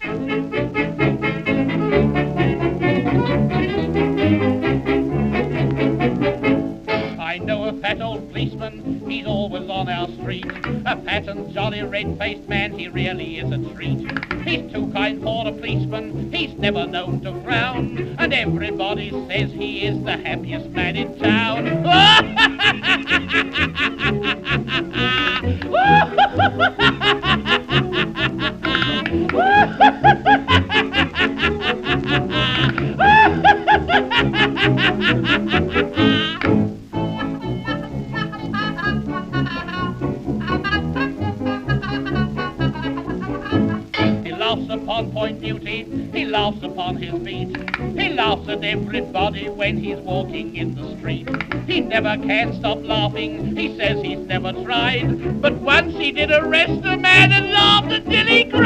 I know a fat old policeman, he's always on our street. A fat and jolly red-faced man, he really is a treat. He's too kind for a policeman, he's never known to frown, and everybody says he is the happiest man in town. He laughs upon point duty, he laughs upon his beat. He laughs at everybody when he's walking in the street. He never can stop laughing, he says he's never tried, but once he did arrest a man and laughed until he cried.